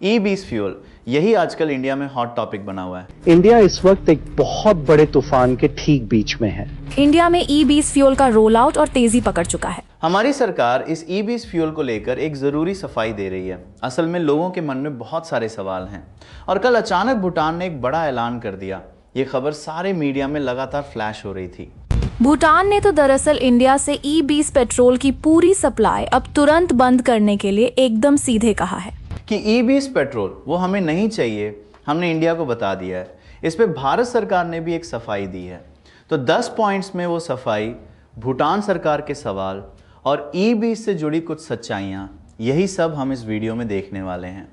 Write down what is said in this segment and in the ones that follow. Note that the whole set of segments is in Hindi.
ई बीस फ्यूल, यही आजकल इंडिया में हॉट टॉपिक बना हुआ है। इंडिया इस वक्त एक बहुत बड़े तूफान के ठीक बीच में है। इंडिया में ई-20 फ्यूल का रोल आउट और तेजी पकड़ चुका है। हमारी सरकार इस ई बीस फ्यूल को लेकर एक जरूरी सफाई दे रही है। असल में लोगों के मन में बहुत सारे सवाल हैं और कल अचानक भूटान ने एक बड़ा ऐलान कर दिया। ये खबर सारे मीडिया में लगातार फ्लैश हो रही थी। भूटान ने तो दरअसल इंडिया से ई-20 पेट्रोल की पूरी सप्लाई अब तुरंत बंद करने के लिए एकदम सीधे कहा है कि ई बीस पेट्रोल वो हमें नहीं चाहिए, हमने इंडिया को बता दिया है। इस पे भारत सरकार ने भी एक सफाई दी है। तो 10 पॉइंट्स में वो सफाई, भूटान सरकार के सवाल और ई बीस से जुड़ी कुछ सच्चाइयाँ, यही सब हम इस वीडियो में देखने वाले हैं।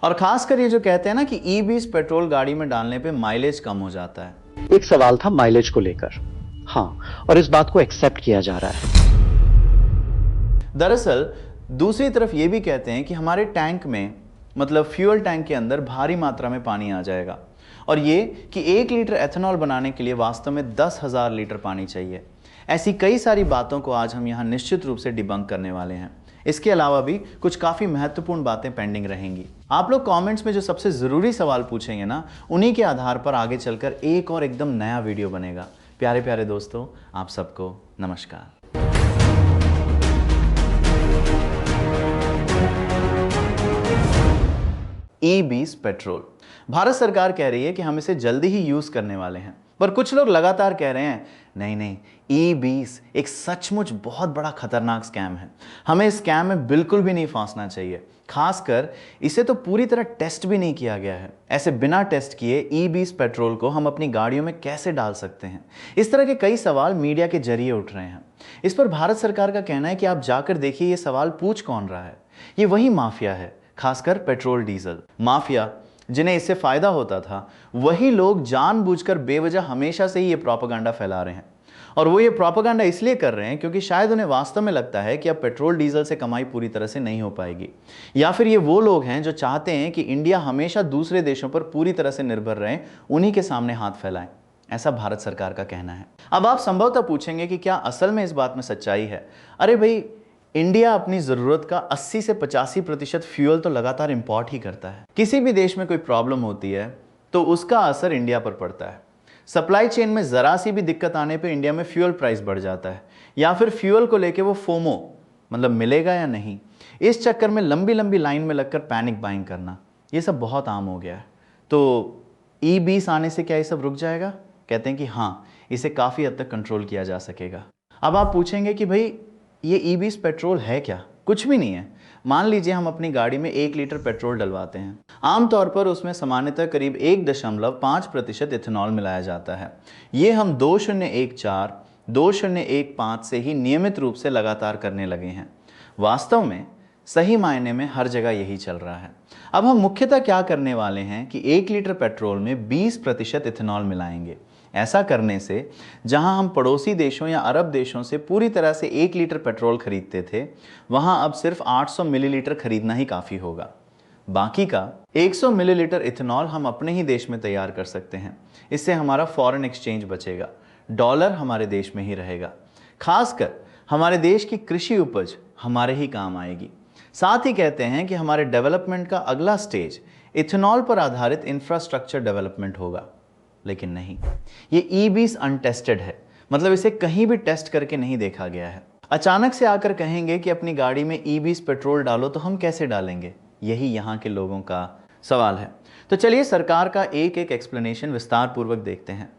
और खासकर ये जो कहते हैं ना कि ई बीस पेट्रोल गाड़ी में डालने पे माइलेज कम हो जाता है। एक सवाल था माइलेज को लेकर, हाँ, और इस बात को एक्सेप्ट किया जा रहा है। दरअसल दूसरी तरफ ये भी कहते हैं कि हमारे टैंक में, मतलब फ्यूल टैंक के अंदर भारी मात्रा में पानी आ जाएगा और ये कि 1 लीटर एथेनॉल बनाने के लिए वास्तव में 10,000 लीटर पानी चाहिए। ऐसी कई सारी बातों को आज हम यहाँ निश्चित रूप से डिबंक करने वाले हैं। इसके अलावा भी कुछ काफ़ी महत्वपूर्ण बातें पेंडिंग रहेंगी। आप लोग कमेंट्स में जो सबसे ज़रूरी सवाल पूछेंगे ना, उन्हीं के आधार पर आगे चलकर एक और एकदम नया वीडियो बनेगा। प्यारे प्यारे दोस्तों, आप सबको नमस्कार। ई बीस पेट्रोल, भारत सरकार कह रही है कि हम इसे जल्दी ही यूज करने वाले हैं, पर कुछ लोग लगातार कह रहे हैं नहीं नहीं, ई बीस एक सचमुच बहुत बड़ा खतरनाक स्कैम है, हमें इस स्कैम में बिल्कुल भी नहीं फंसना चाहिए। खासकर इसे तो पूरी तरह टेस्ट भी नहीं किया गया है। ऐसे बिना टेस्ट किए ई बीस पेट्रोल को हम अपनी गाड़ियों में कैसे डाल सकते हैं? इस तरह के कई सवाल मीडिया के जरिए उठ रहे हैं। इस पर भारत सरकार का कहना है कि आप जाकर देखिए ये सवाल पूछ कौन रहा है। ये वही माफिया है, खासकर पेट्रोल डीजल माफिया, जिन्हें इससे फायदा होता था। वही लोग जानबूझकर बेवजह हमेशा से ही ये प्रोपेगेंडा फैला रहे हैं। और वो ये प्रोपेगेंडा इसलिए कर रहे हैं क्योंकि शायद उन्हें वास्तव में लगता है कि अब पेट्रोल डीजल से कमाई पूरी तरह से नहीं हो पाएगी, या फिर ये वो लोग हैं जो चाहते हैं कि इंडिया हमेशा दूसरे देशों पर पूरी तरह से निर्भर रहे, उन्हीं के सामने हाथ फैलाएं। ऐसा भारत सरकार का कहना है। अब आप संभवतः पूछेंगे कि क्या असल में इस बात में सच्चाई है? अरे भाई, इंडिया अपनी ज़रूरत का 80 से 85% फ्यूल तो लगातार इंपोर्ट ही करता है। किसी भी देश में कोई प्रॉब्लम होती है तो उसका असर इंडिया पर पड़ता है। सप्लाई चेन में ज़रा सी भी दिक्कत आने पे इंडिया में फ्यूल प्राइस बढ़ जाता है, या फिर फ्यूल को लेके वो फोमो, मतलब मिलेगा या नहीं, इस चक्कर में लंबी लंबी लाइन में लगकर पैनिक बाइंग करना, ये सब बहुत आम हो गया है। तो ई बीस आने से क्या ये सब रुक जाएगा? कहते हैं कि हाँ, इसे काफ़ी हद तक कंट्रोल किया जा सकेगा। अब आप पूछेंगे कि भाई ये ई बीस पेट्रोल है क्या? कुछ भी नहीं है। मान लीजिए हम अपनी गाड़ी में 1 लीटर पेट्रोल डलवाते हैं। आमतौर पर उसमें सामान्यतः करीब 1.5% इथेनॉल मिलाया जाता है। ये हम 2014, 2015 से ही नियमित रूप से लगातार करने लगे हैं। वास्तव में सही मायने में हर जगह यही चल रहा है। अब हम मुख्यतः क्या करने वाले हैं कि 1 लीटर पेट्रोल में 20% इथेनॉल मिलाएंगे। ऐसा करने से जहां हम पड़ोसी देशों या अरब देशों से पूरी तरह से 1 लीटर पेट्रोल खरीदते थे, वहां अब सिर्फ 800 मिलीलीटर खरीदना ही काफ़ी होगा। बाकी का 100 मिलीलीटर इथेनॉल हम अपने ही देश में तैयार कर सकते हैं। इससे हमारा फॉरेन एक्सचेंज बचेगा, डॉलर हमारे देश में ही रहेगा। खासकर हमारे देश की कृषि उपज हमारे ही काम आएगी। साथ ही कहते हैं कि हमारे डेवलपमेंट का अगला स्टेज इथेनॉल पर आधारित इंफ्रास्ट्रक्चर डेवलपमेंट होगा। लेकिन नहीं, ये ई बीस अनटेस्टेड है, मतलब इसे कहीं भी टेस्ट करके नहीं देखा गया है। अचानक से आकर कहेंगे कि अपनी गाड़ी में ई बीस पेट्रोल डालो, तो हम कैसे डालेंगे? यही यहाँ के लोगों का सवाल है। तो चलिए सरकार का एक एक एक्सप्लेनेशन विस्तार पूर्वक देखते हैं।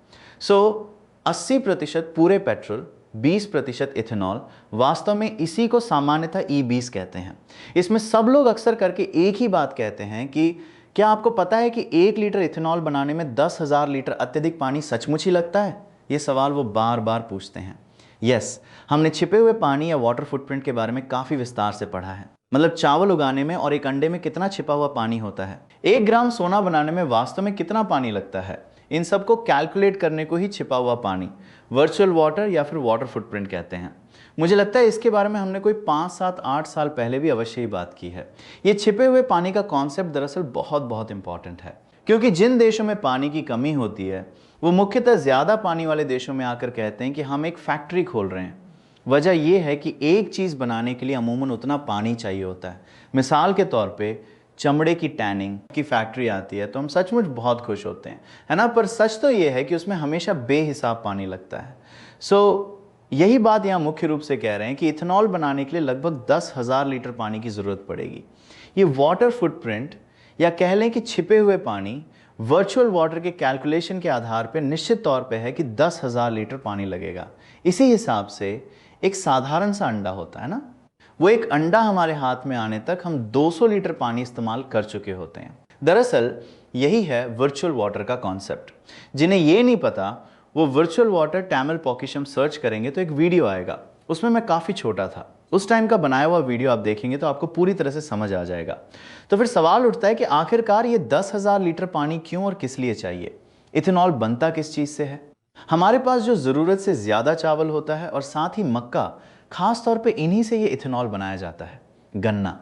80% पूरे पेट्रोल, 20% इथेनॉल, वास्तव में इसी को सामान्यतः ई बीस कहते हैं। इसमें सब लोग अक्सर करके एक ही बात कहते हैं कि क्या आपको पता है कि 1 लीटर इथेनॉल बनाने में 10,000 लीटर अत्यधिक पानी सचमुच ही लगता है? ये सवाल वो बार बार पूछते हैं। यस, हमने छिपे हुए पानी या वाटर फुटप्रिंट के बारे में काफ़ी विस्तार से पढ़ा है। मतलब चावल उगाने में और एक अंडे में कितना छिपा हुआ पानी होता है, 1 ग्राम सोना बनाने में वास्तव में कितना पानी लगता है, इन सबको कैलकुलेट करने को ही छिपा हुआ पानी, वर्चुअल वाटर या फिर वाटर फुटप्रिंट कहते हैं। मुझे लगता है इसके बारे में हमने कोई 5, 7, 8 साल पहले भी अवश्य ही बात की है। ये छिपे हुए पानी का कॉन्सेप्ट दरअसल बहुत बहुत इंपॉर्टेंट है, क्योंकि जिन देशों में पानी की कमी होती है वो मुख्यतः ज़्यादा पानी वाले देशों में आकर कहते हैं कि हम एक फैक्ट्री खोल रहे हैं। वजह यह है कि एक चीज़ बनाने के लिए अमूमन उतना पानी चाहिए होता है। मिसाल के तौर पे चमड़े की टैनिंग की फैक्ट्री आती है तो हम सचमुच बहुत खुश होते हैं, है ना। पर सच तो ये है कि उसमें हमेशा बेहिसाब पानी लगता है। यही बात यहाँ मुख्य रूप से कह रहे हैं कि इथेनॉल बनाने के लिए लगभग 10,000 लीटर पानी की ज़रूरत पड़ेगी। ये वाटर फुटप्रिंट या कह लें कि छिपे हुए पानी वर्चुअल वाटर के कैलकुलेशन के आधार पर निश्चित तौर पे है कि 10,000 लीटर पानी लगेगा। इसी हिसाब से एक साधारण सा अंडा होता है ना, वो एक अंडा हमारे हाथ में आने तक हम 200 लीटर पानी इस्तेमाल कर चुके होते हैं। दरअसल यही है वर्चुअल वाटर का कॉन्सेप्ट। जिन्हें ये नहीं पता वो वर्चुअल वाटर टैमिल पोकिशम सर्च करेंगे तो एक वीडियो आएगा, उसमें मैं काफ़ी छोटा था, उस टाइम का बनाया हुआ वीडियो आप देखेंगे तो आपको पूरी तरह से समझ आ जाएगा। तो फिर सवाल उठता है कि आखिरकार ये 10,000 लीटर पानी क्यों और किस लिए चाहिए? इथेनॉल बनता किस चीज़ से है? हमारे पास जो ज़रूरत से ज़्यादा चावल होता है और साथ ही मक्का, खास तौर पे इन्हीं से ये इथेनॉल बनाया जाता है। गन्ना,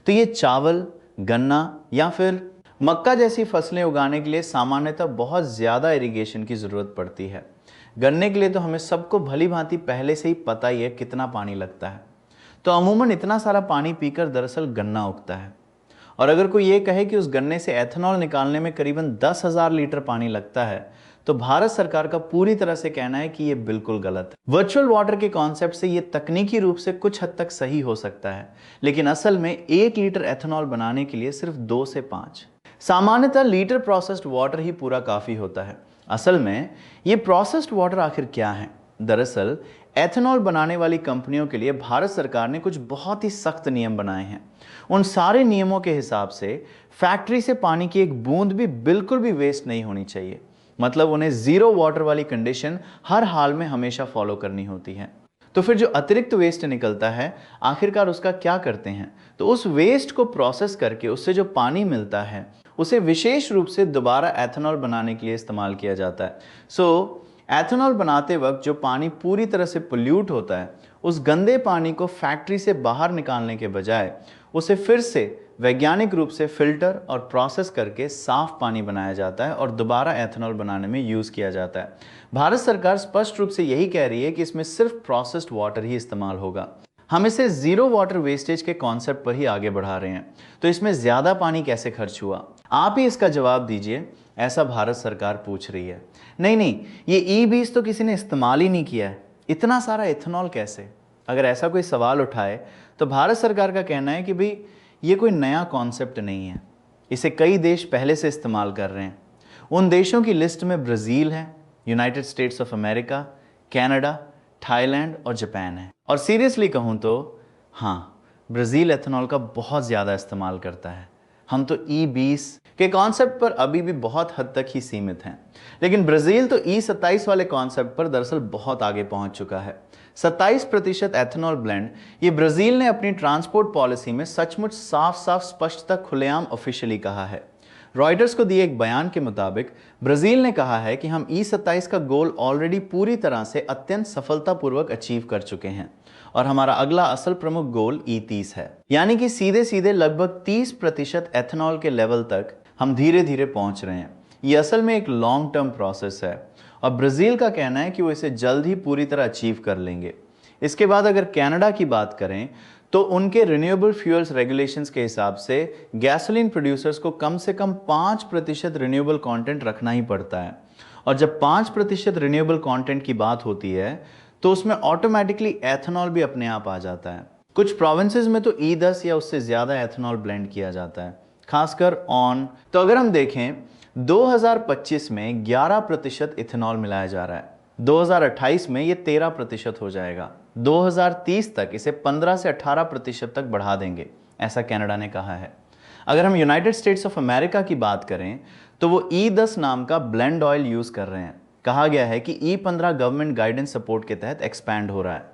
तो ये चावल, गन्ना या फिर मक्का जैसी फसलें उगाने के लिए सामान्यतः बहुत ज़्यादा इरिगेशन की ज़रूरत पड़ती है। गन्ने के लिए तो हमें सबको भली भांति पहले से ही पता ही है कितना पानी लगता है। तो अमूमन इतना सारा पानी पीकर दरअसल गन्ना उगता है। और अगर कोई ये कहे कि उस गन्ने से एथेनॉल निकालने में करीबन 10,000 लीटर पानी लगता है तो भारत सरकार का पूरी तरह से कहना है कि ये बिल्कुल गलत है। वर्चुअल वाटर के कॉन्सेप्ट से ये तकनीकी रूप से कुछ हद तक सही हो सकता है, लेकिन असल में 1 लीटर एथेनॉल बनाने के लिए सिर्फ 2 से 5 सामान्यतः लीटर प्रोसेस्ड वाटर ही पूरा काफ़ी होता है। असल में ये प्रोसेस्ड वाटर आखिर क्या है? दरअसल एथेनॉल बनाने वाली कंपनियों के लिए भारत सरकार ने कुछ बहुत ही सख्त नियम बनाए हैं। उन सारे नियमों के हिसाब से फैक्ट्री से पानी की एक बूंद भी बिल्कुल भी वेस्ट नहीं होनी चाहिए। मतलब उन्हें जीरो वाटर वाली कंडीशन हर हाल में हमेशा फॉलो करनी होती है। तो फिर जो अतिरिक्त वेस्ट निकलता है आखिरकार उसका क्या करते हैं? तो उस वेस्ट को प्रोसेस करके उससे जो पानी मिलता है उसे विशेष रूप से दोबारा एथेनॉल बनाने के लिए इस्तेमाल किया जाता है। एथेनॉल बनाते वक्त जो पानी पूरी तरह से पोल्यूट होता है उस गंदे पानी को फैक्ट्री से बाहर निकालने के बजाय उसे फिर से वैज्ञानिक रूप से फिल्टर और प्रोसेस करके साफ पानी बनाया जाता है और दोबारा एथेनॉल बनाने में यूज़ किया जाता है। भारत सरकार स्पष्ट रूप से यही कह रही है कि इसमें सिर्फ प्रोसेस्ड वाटर ही इस्तेमाल होगा। हम इसे जीरो वाटर वेस्टेज के कॉन्सेप्ट पर ही आगे बढ़ा रहे हैं। तो इसमें ज़्यादा पानी कैसे खर्च हुआ? आप ही इसका जवाब दीजिए, ऐसा भारत सरकार पूछ रही है। नहीं, ये ई-20 तो किसी ने इस्तेमाल ही नहीं किया है, इतना सारा इथेनॉल कैसे? अगर ऐसा कोई सवाल उठाए तो भारत सरकार का कहना है कि भाई ये कोई नया कॉन्सेप्ट नहीं है, इसे कई देश पहले से इस्तेमाल कर रहे हैं। उन देशों की लिस्ट में ब्राज़ील है, United states of America, Canada, Thailand और जापान है। और सीरियसली कहूँ तो हाँ, ब्राज़ील एथेनॉल का बहुत ज़्यादा इस्तेमाल करता है। हम तो ई-20 के कॉन्सेप्ट पर अभी भी बहुत हद तक ही सीमित हैं, लेकिन ब्राज़ील तो ई-27 वाले कॉन्सेप्ट पर दरअसल बहुत आगे पहुंच चुका है। 27% एथेनॉल ब्लेंड ये ब्राज़ील ने अपनी ट्रांसपोर्ट पॉलिसी में सचमुच साफ स्पष्टता खुलेआम ऑफिशियली कहा है। रॉयटर्स को दिए एक बयान के मुताबिक ब्राज़ील ने कहा है कि हम ई-27 का गोल ऑलरेडी पूरी तरह से अत्यंत सफलतापूर्वक अचीव कर चुके हैं और हमारा अगला असल प्रमुख गोल ई-30 है, यानी कि सीधे लगभग 30% एथेनॉल के लेवल तक हम धीरे धीरे पहुंच रहे हैं। ये असल में एक लॉन्ग टर्म प्रोसेस है और ब्राज़ील का कहना है कि वो इसे जल्द ही पूरी तरह अचीव कर लेंगे। इसके बाद अगर कनाडा की बात करें तो उनके रिन्यूएबल फ्यूल्स रेगुलेशंस के हिसाब से गैसोलीन प्रोड्यूसर्स को कम से कम 5% रिन्यूएबल कंटेंट रखना ही पड़ता है। और जब 5% रिन्यूएबल कंटेंट की बात होती है तो उसमें ऑटोमेटिकली एथेनॉल भी अपने आप आ जाता है। कुछ प्रोविंसेस में तो ई-10 या उससे ज़्यादा एथेनॉल ब्लेंड किया जाता है, खासकर ऑन। तो अगर हम देखें 2025 में 11% इथेनॉल मिलाया जा रहा है, 2028 में ये 13% हो जाएगा, 2030 तक इसे 15 से 18% तक बढ़ा देंगे, ऐसा कनाडा ने कहा है। अगर हम यूनाइटेड स्टेट्स ऑफ अमेरिका की बात करें तो वो ई-10 नाम का ब्लेंड ऑयल यूज़ कर रहे हैं। कहा गया है कि ई-15 गवर्नमेंट गाइडेंस सपोर्ट के तहत एक्सपैंड हो रहा है,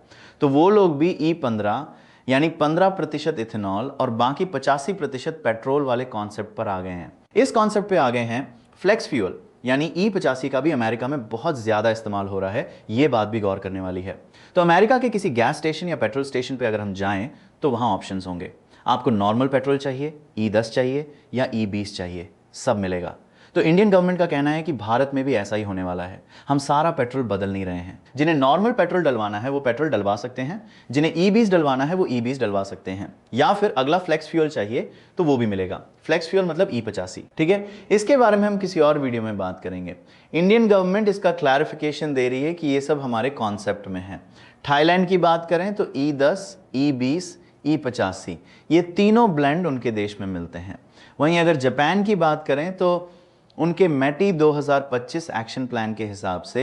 तो वो लोग भी ई-15 यानी 15% इथेनॉल और बाकी 85% पेट्रोल वाले कॉन्सेप्ट पर आ गए हैं। इस कॉन्सेप्ट पे आ गए हैं फ्लेक्स फ्यूल यानी ई-85 का भी अमेरिका में बहुत ज़्यादा इस्तेमाल हो रहा है, ये बात भी गौर करने वाली है। तो अमेरिका के किसी गैस स्टेशन या पेट्रोल स्टेशन पे अगर हम जाएं तो वहाँ ऑप्शंस होंगे। आपको नॉर्मल पेट्रोल चाहिए, ई-10 चाहिए या ई-20 चाहिए, सब मिलेगा। तो इंडियन गवर्नमेंट का कहना है कि भारत में भी ऐसा ही होने वाला है। हम सारा पेट्रोल बदल नहीं रहे हैं। जिन्हें नॉर्मल पेट्रोल डलवाना है वो पेट्रोल डलवा सकते हैं, जिन्हें ई-बीस डलवाना है वो ई-बीस डलवा सकते हैं, या फिर अगला फ्लेक्स फ्यूल चाहिए तो वो भी मिलेगा। फ्लेक्स फ्यूल मतलब E85, ठीक है। इसके बारे में हम किसी और वीडियो में बात करेंगे। इंडियन गवर्नमेंट इसका क्लैरिफिकेशन दे रही है कि ये सब हमारे कॉन्सेप्ट में है। थाईलैंड की बात करें तो E10, E20, E85 ये तीनों ब्लेंड उनके देश में मिलते हैं। वहीं अगर जापान की बात करें तो उनके मैटी 2025 एक्शन प्लान के हिसाब से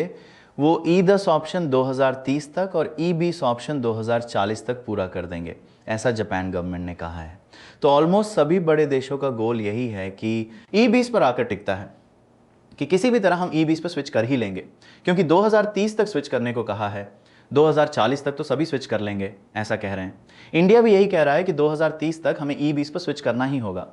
वो E10 ऑप्शन 2030 तक और E20 ऑप्शन 2040 तक पूरा कर देंगे, ऐसा जापान गवर्नमेंट ने कहा है। तो ऑलमोस्ट सभी बड़े देशों का गोल यही है कि E20 पर आकर टिकता है कि किसी भी तरह हम E20 पर स्विच कर ही लेंगे, क्योंकि 2030 तक स्विच करने को कहा है, 2040 तक तो सभी स्विच कर लेंगे, ऐसा कह रहे हैं। इंडिया भी यही कह रहा है कि 2030 तक हमें E20 पर स्विच करना ही होगा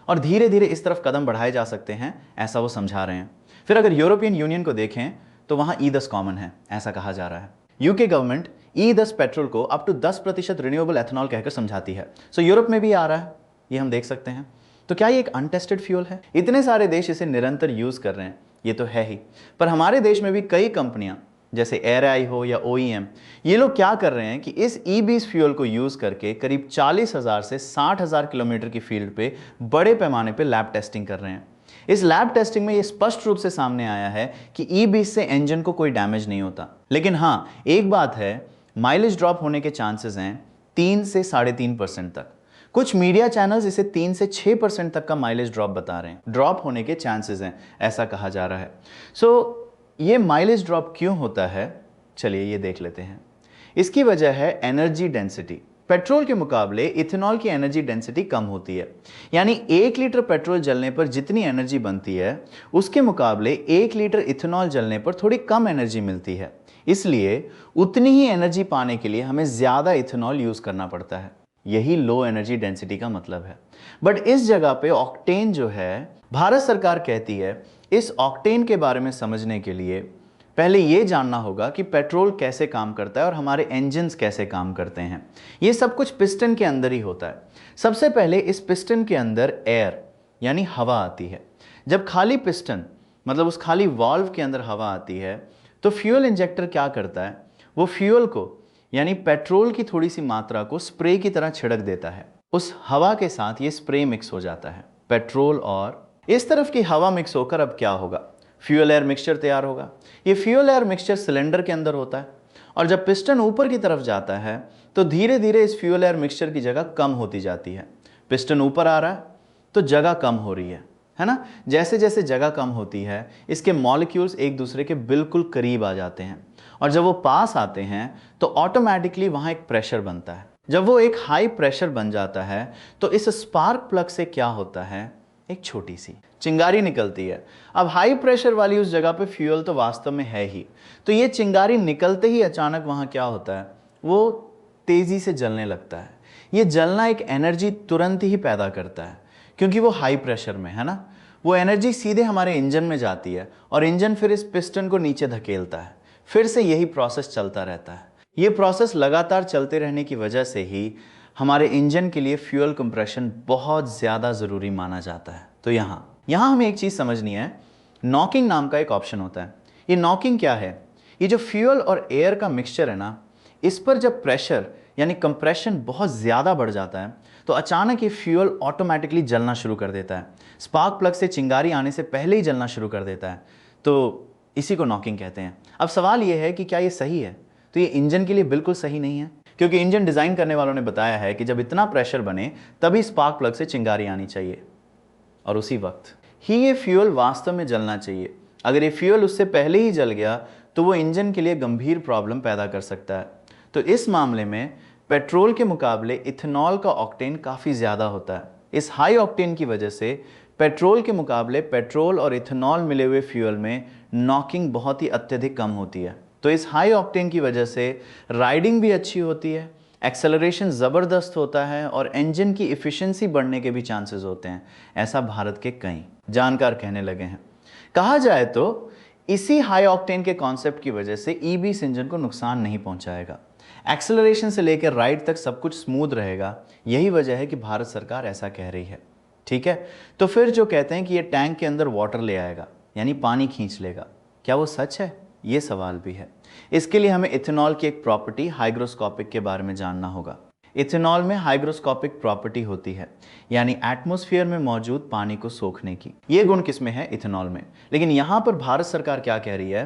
और धीरे धीरे इस तरफ कदम बढ़ाए जा सकते हैं, ऐसा वो समझा रहे हैं। फिर अगर यूरोपियन यूनियन को देखें तो वहाँ E10 कॉमन है, ऐसा कहा जा रहा है। यूके गवर्नमेंट E10 पेट्रोल को अप टू 10% रिन्यूएबल एथेनॉल कहकर समझाती है। सो यूरोप में भी आ रहा है, ये हम देख सकते हैं। तो क्या ये एक अनटेस्टेड फ्यूल है? इतने सारे देश इसे निरंतर यूज कर रहे हैं, ये तो है ही, पर हमारे देश में भी कई कंपनियां जैसे एयरआई हो या OEM, ये लोग क्या कर रहे हैं कि इस E20 फ्यूल को यूज करके करीब 40,000 से 60,000 किलोमीटर की फील्ड पे बड़े पैमाने पे लैब टेस्टिंग कर रहे हैं। इस लैब टेस्टिंग में ये स्पष्ट रूप से सामने आया है कि E20 से इंजन को कोई डैमेज नहीं होता। लेकिन हाँ, एक बात है, माइलेज ड्रॉप होने के चांसेस हैं 3 से 3.5% तक। कुछ मीडिया चैनल्स इसे 3 से 6% तक का माइलेज ड्रॉप बता रहे हैं, ड्रॉप होने के चांसेस हैं, ऐसा कहा जा रहा है। सो ये माइलेज ड्रॉप क्यों होता है, चलिए ये देख लेते हैं। इसकी वजह है एनर्जी डेंसिटी। पेट्रोल के मुकाबले इथेनॉल की एनर्जी डेंसिटी कम होती है, यानी 1 लीटर पेट्रोल जलने पर जितनी एनर्जी बनती है उसके मुकाबले 1 लीटर इथेनॉल जलने पर थोड़ी कम एनर्जी मिलती है। इसलिए उतनी ही एनर्जी पाने के लिए हमें ज़्यादा इथेनॉल यूज़ करना पड़ता है। यही लो एनर्जी डेंसिटी का मतलब है। बट इस जगह पे ऑक्टेन जो है, भारत सरकार कहती है इस ऑक्टेन के बारे में समझने के लिए पहले ये जानना होगा कि पेट्रोल कैसे काम करता है और हमारे इंजन्स कैसे काम करते हैं। ये सब कुछ पिस्टन के अंदर ही होता है। सबसे पहले इस पिस्टन के अंदर एयर यानी हवा आती है। जब खाली पिस्टन मतलब उस खाली वाल्व के अंदर हवा आती है तो फ्यूल इंजेक्टर क्या करता है, वो फ्यूल को यानी पेट्रोल की थोड़ी सी मात्रा को स्प्रे की तरह छिड़क देता है। उस हवा के साथ ये स्प्रे मिक्स हो जाता है, पेट्रोल और इस तरफ की हवा मिक्स होकर अब क्या होगा, फ्यूल एयर मिक्सचर तैयार होगा। ये फ्यूल एयर मिक्सचर सिलेंडर के अंदर होता है और जब पिस्टन ऊपर की तरफ जाता है तो धीरे धीरे इस फ्यूल एयर मिक्सचर की जगह कम होती जाती है। पिस्टन ऊपर आ रहा है तो जगह कम हो रही है ना। जैसे जैसे जगह कम होती है इसके मॉलिक्यूल्स एक दूसरे के बिल्कुल करीब आ जाते हैं और जब वो पास आते हैं तो ऑटोमेटिकली वहाँ एक प्रेशर बनता है। जब वो एक हाई प्रेशर बन जाता है तो इस स्पार्क प्लग से क्या होता है, एक छोटी सी चिंगारी निकलती है। अब हाई प्रेशर वाली उस जगह पे फ्यूल तो वास्तव में है ही, तो ये चिंगारी निकलते ही अचानक वहाँ क्या होता है, वो तेज़ी से जलने लगता है। ये जलना एक एनर्जी तुरंत ही पैदा करता है क्योंकि वो हाई प्रेशर में है ना। वो एनर्जी सीधे हमारे इंजन में जाती है और इंजन फिर इस पिस्टन को नीचे धकेलता है। फिर से यही प्रोसेस चलता रहता है। ये प्रोसेस लगातार चलते रहने की वजह से ही हमारे इंजन के लिए फ्यूल कंप्रेशन बहुत ज़्यादा ज़रूरी माना जाता है। तो यहाँ हमें एक चीज़ समझनी है, नॉकिंग नाम का एक ऑप्शन होता है। ये नॉकिंग क्या है, ये जो फ्यूल और एयर का मिक्सचर है ना, इस पर जब प्रेशर यानी कंप्रेशन बहुत ज़्यादा बढ़ जाता है तो अचानक ये फ्यूल ऑटोमेटिकली जलना शुरू कर देता है। स्पार्क प्लग से चिंगारी आने से पहले ही जलना शुरू कर देता है। तो इसी को नॉकिंग कहते हैं। अब सवाल ये है कि क्या ये सही है? तो ये इंजन के लिए बिल्कुल सही नहीं है, क्योंकि इंजन डिज़ाइन करने वालों ने बताया है कि जब इतना प्रेशर बने तभी स्पार्क प्लग से चिंगारी आनी चाहिए और उसी वक्त ही ये फ्यूल वास्तव में जलना चाहिए। अगर ये फ्यूल उससे पहले ही जल गया तो वो इंजन के लिए गंभीर प्रॉब्लम पैदा कर सकता है। तो इस मामले में पेट्रोल के मुकाबले इथेनॉल का ऑक्टेन काफ़ी ज़्यादा होता है। इस हाई ऑक्टेन की वजह से पेट्रोल के मुकाबले पेट्रोल और इथेनॉल मिले हुए फ्यूल में नॉकिंग बहुत ही अत्यधिक कम होती है। तो इस हाई ऑक्टेन की वजह से राइडिंग भी अच्छी होती है, एक्सेलरेशन ज़बरदस्त होता है और इंजन की इफ़िशेंसी बढ़ने के भी चांसेस होते हैं, ऐसा भारत के कई जानकार कहने लगे हैं। कहा जाए तो इसी हाई ऑक्टेन के कॉन्सेप्ट की वजह से E20 इंजन को नुकसान नहीं पहुंचाएगा। एक्सेलरेशन से लेकर राइड तक सब कुछ स्मूथ रहेगा। यही वजह है कि भारत सरकार ऐसा कह रही है। ठीक है, तो फिर जो कहते हैं कि ये टैंक के अंदर वाटर ले आएगा, यानी पानी खींच लेगा, क्या वो सच है? ये सवाल भी है। इसके लिए हमें इथेनॉल की एक प्रॉपर्टी हाइग्रोस्कोपिक के बारे में जानना होगा। इथेनॉल में हाइग्रोस्कोपिक प्रॉपर्टी होती है, यानी एटमॉस्फेयर में मौजूद पानी को सोखने की। ये गुण किसमें है? इथेनॉल में। लेकिन यहां पर भारत सरकार क्या कह रही है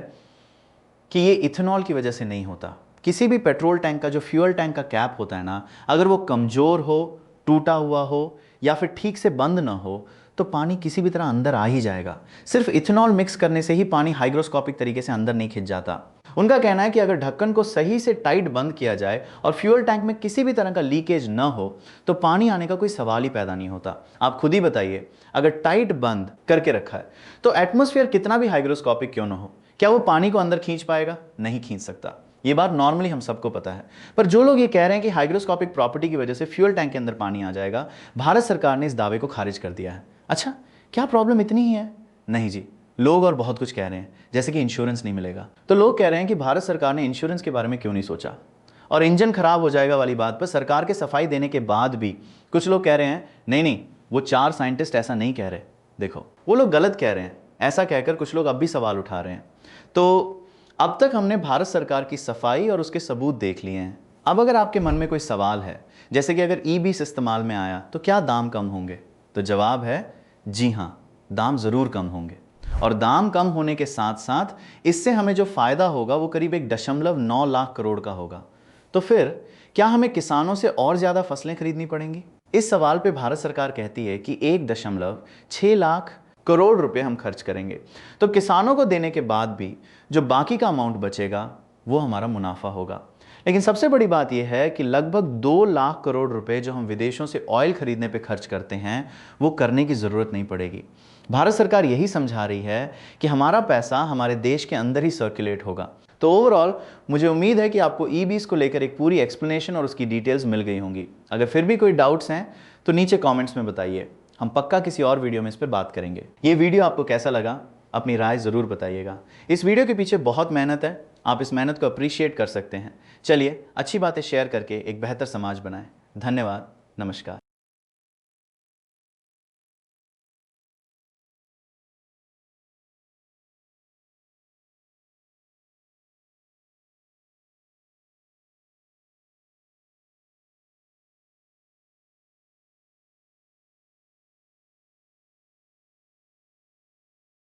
कि ये इथेनॉल की वजह से नहीं होता। किसी भी पेट्रोल टैंक का जो फ्यूल टैंक का कैप होता है ना, अगर वो कमजोर हो, टूटा हुआ हो या फिर ठीक से बंद ना हो तो पानी किसी भी तरह अंदर आ ही जाएगा। सिर्फ इथेनॉल मिक्स करने से ही पानी हाइग्रोस्कोपिक तरीके से अंदर नहीं खिंच जाता। उनका कहना है कि अगर ढक्कन को सही से टाइट बंद किया जाए और फ्यूल टैंक में किसी भी तरह का लीकेज न हो तो पानी आने का कोई सवाल ही पैदा नहीं होता। आप खुद ही बताइए, अगर टाइट बंद करके रखा है तो एटमॉस्फेयर कितना भी हाइग्रोस्कोपिक क्यों ना हो, क्या वो पानी को अंदर खींच पाएगा? नहीं खींच सकता। ये बात नॉर्मली हम सबको पता है। पर जो लोग ये कह रहे हैं कि हाइग्रोस्कोपिक प्रॉपर्टी की वजह से फ्यूल टैंक के अंदर पानी आ जाएगा, भारत सरकार ने इस दावे को खारिज कर दिया है। अच्छा, क्या प्रॉब्लम इतनी ही है? नहीं जी, लोग और बहुत कुछ कह रहे हैं, जैसे कि इंश्योरेंस नहीं मिलेगा। तो लोग कह रहे हैं कि भारत सरकार ने इंश्योरेंस के बारे में क्यों नहीं सोचा, और इंजन खराब हो जाएगा वाली बात पर सरकार के सफाई देने के बाद भी कुछ लोग कह रहे हैं नहीं नहीं, वो 4 साइंटिस्ट ऐसा नहीं कह रहे। देखो, वो लोग गलत कह रहे हैं, ऐसा कहकर कुछ लोग अब भी सवाल उठा रहे हैं। तो अब तक हमने भारत सरकार की सफाई और उसके सबूत देख लिए हैं। अब अगर आपके मन में कोई सवाल है, जैसे कि अगर ई-20 इस्तेमाल में आया तो क्या दाम कम होंगे, तो जवाब है जी हाँ, दाम ज़रूर कम होंगे। और दाम कम होने के साथ साथ इससे हमें जो फ़ायदा होगा वो करीब 1.9 लाख करोड़ का होगा। तो फिर क्या हमें किसानों से और ज़्यादा फसलें खरीदनी पड़ेंगी? इस सवाल पे भारत सरकार कहती है कि 1.6 लाख करोड़ रुपए हम खर्च करेंगे, तो किसानों को देने के बाद भी जो बाकी का अमाउंट बचेगा वो हमारा मुनाफा होगा। लेकिन सबसे बड़ी बात यह है कि लगभग 2 लाख करोड़ रुपए जो हम विदेशों से ऑयल खरीदने पे खर्च करते हैं वो करने की ज़रूरत नहीं पड़ेगी। भारत सरकार यही समझा रही है कि हमारा पैसा हमारे देश के अंदर ही सर्कुलेट होगा। तो ओवरऑल मुझे उम्मीद है कि आपको ई-20 को लेकर एक पूरी एक्सप्लेनेशन और उसकी डिटेल्स मिल गई होंगी। अगर फिर भी कोई डाउट्स हैं तो नीचे कॉमेंट्स में बताइए, हम पक्का किसी और वीडियो में इस पर बात करेंगे। ये वीडियो आपको कैसा लगा अपनी राय ज़रूर बताइएगा। इस वीडियो के पीछे बहुत मेहनत है, आप इस मेहनत को अप्रिशिएट कर सकते हैं। चलिए, अच्छी बातें शेयर करके एक बेहतर समाज बनाएं। धन्यवाद, नमस्कार।